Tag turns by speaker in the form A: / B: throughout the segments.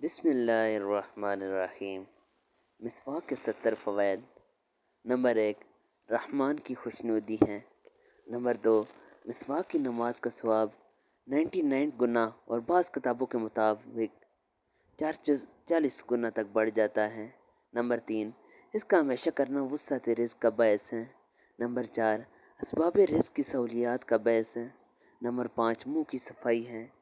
A: बिस्मिल्लाहिर्रहमानिर्रहीम। मिसवाक के 70 फ़वाइद। नंबर 1, रहमान की खुशनुदी है। नंबर 2, मिसवाक की नमाज का सवाब 99 गुना और बाज़ किताबों के मुताबिक 440 गुना तक बढ़ जाता है। नंबर 3, इसका हमेशा करना वुसअत रिज़्क़ का बायस है। नंबर 4, असबाब रिज़्क़ की सहूलियात का बायस है। नंबर 5, मुँह की सफाई है।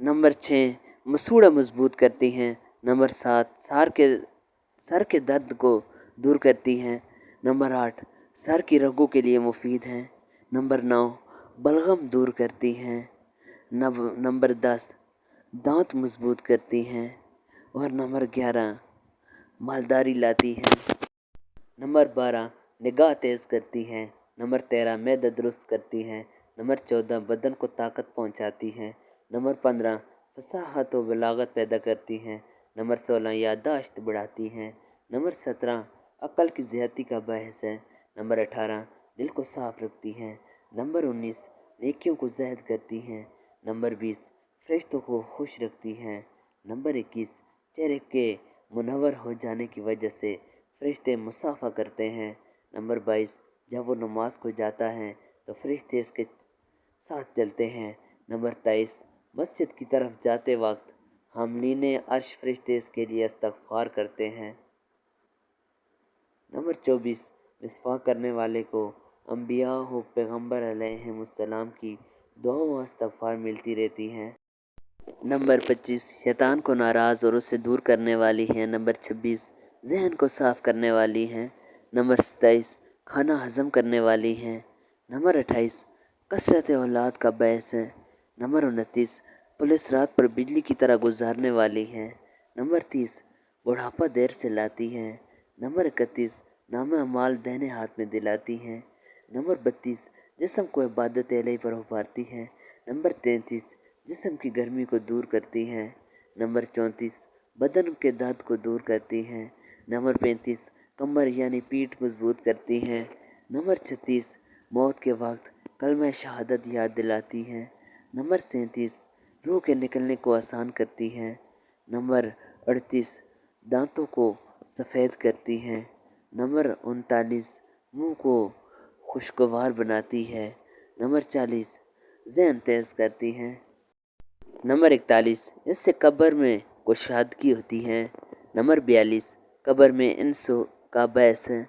A: नंबर 6, मसूड़ा मजबूत करती हैं। नंबर 7, सर के दर्द को दूर करती हैं। नंबर 8, सर की रगों के लिए मुफीद हैं। नंबर 9, बलगम दूर करती हैं। नंबर 10, दांत मजबूत करती हैं। और नंबर 11, मालदारी लाती हैं। नंबर 12, निगाह तेज़ करती हैं। नंबर 13, मैदा दुरुस्त करती हैं। नंबर 14, बदन को ताकत पहुंचाती हैं। नंबर 15, फसाहत व बलागत पैदा करती हैं। नंबर 16, याददाश्त बढ़ाती हैं। नंबर 17, अक्ल की ज़्यादती का बायस है। नंबर 18, दिल को साफ़ रखती हैं। नंबर 19, नेकियों को ज़ाहिद करती हैं। नंबर 20, फरिश्तों को खुश रखती हैं। नंबर 21, चेहरे के मुनव्वर हो जाने की वजह से फरिश्ते मुसाफ़ा करते हैं। नंबर 22, जब वो नमाज को जाता है तो फरिश्ते इसके साथ चलते हैं। नंबर 23, मस्जिद की तरफ जाते वक्त हामलीन अर्श फरिश्ते इसके लिए इस्तग़फ़ार करते हैं। नंबर 24, मिसवाक करने वाले को अंबिया व पैगम्बर अलैहिमुस्सलाम की दुआ व इस्तग़फ़ार मिलती रहती हैं। नंबर 25, शैतान को नाराज़ और उसे दूर करने वाली है। नंबर 26, जहन को साफ़ करने वाली हैं। नंबर 27, खाना हज़म करने वाली हैं। नंबर 28, कसरत औलाद का बायस है। नंबर 29, पुलिस रात पर बिजली की तरह गुजारने वाली है। नंबर 30, बुढ़ापा देर से लाती है। नंबर 31, नाम अमाल दाहिने हाथ में दिलाती है। नंबर 32, जिस्म को इबादत इलाही पर उभारती है। नंबर 33, जिस्म की गर्मी को दूर करती है। नंबर 34, बदन के दर्द को दूर करती है। नंबर 35, कमर यानी पीठ मजबूत करती है। नंबर 36, मौत के वक्त कलमा शहादत याद दिलाती है। नंबर 37, रूह के निकलने को आसान करती है। नंबर 38, दांतों को सफ़ेद करती है। नंबर 39, मुंह को खुशगवार बनाती है। नंबर 40, ज़हन तेज़ करती है। नंबर 41, इससे कब्र में कुशादगी होती है। नंबर 42, कब्र में इंस का बायस है।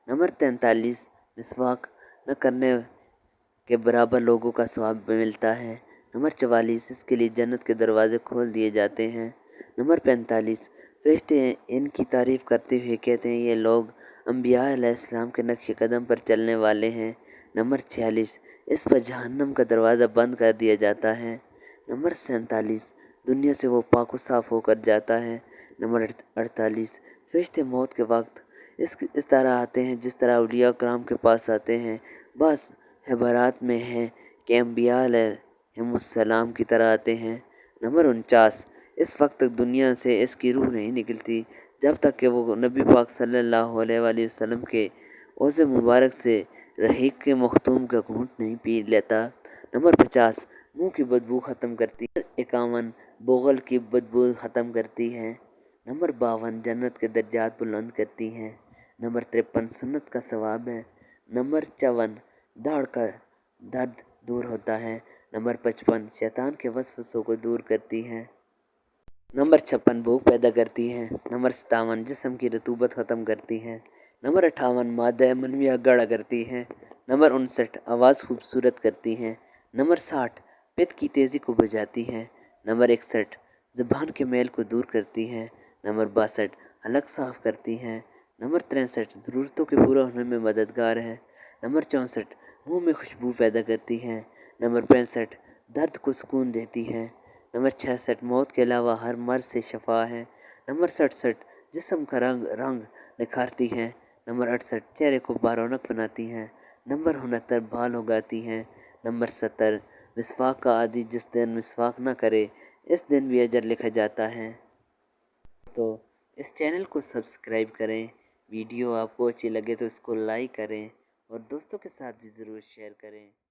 A: नंबर 43, मिसवाक न करने के बराबर लोगों का सवाब मिलता है। नंबर 44, इसके लिए जन्नत के दरवाजे खोल दिए जाते हैं। नंबर 45, फरिश्ते इनकी तारीफ़ करते हुए कहते हैं ये लोग अंबिया अलैहिस्सलाम के नक्श कदम पर चलने वाले हैं। नंबर 46, इस पर जहन्नम का दरवाज़ा बंद कर दिया जाता है। नंबर 47, दुनिया से वो पाक व साफ़ होकर जाता है। नंबर 48, फरिश्ते मौत के वक्त इस तरह आते हैं जिस तरह औलिया कराम के पास आते हैं। बस इबारत में है कि अंबिया अलैहिमुस्सलाम की तरह आते हैं। नंबर 49, इस वक्त तक दुनिया से इसकी रूह नहीं निकलती जब तक कि वो नबी पाक सल्लल्लाहु अलैहि वसल्लम के ओज़े मुबारक से रहीक के मखतूम का घूंट नहीं पी लेता। नंबर 50, मुँह की बदबू ख़त्म करती है। 51, बोगल की बदबू ख़त्म करती है। नंबर 52, जन्नत के दर्जात बुलंद करती हैं। नंबर 53, सुन्नत का सवाब है। नंबर 54, दाढ़ का दर्द दूर होता है। नंबर 55, शैतान के वसवसों को दूर करती है। नंबर 56, भूख पैदा करती है। नंबर 57, जिस्म की रतूबत ख़त्म करती है। नंबर 58, मादा मनविया गाढ़ा करती है। नंबर 59, आवाज़ खूबसूरत करती है। नंबर 60, पित्त की तेज़ी को बुझाती है। नंबर 61, ज़ुबान के मैल को दूर करती है। नंबर 62, हलक साफ़ करती है। नंबर 63, ज़रूरतों के पूरा होने में मददगार है। नंबर 64, मुंह में खुशबू पैदा करती है। नंबर 65, दर्द को सुकून देती है। नंबर 66, मौत के अलावा हर मर्ज से शफा है। नंबर 67, जिस्म का रंग निखारती है। नंबर 68, चेहरे को बारौनक बनाती हैं। नंबर 69, बाल उगाती हैं। नंबर 70, मिसवाक का आदि जिस दिन मिसवाक ना करे इस दिन भी अजर लिखा जाता है। तो इस चैनल को सब्सक्राइब करें। वीडियो आपको अच्छी लगे तो इसको लाइक करें और दोस्तों के साथ भी ज़रूर शेयर करें।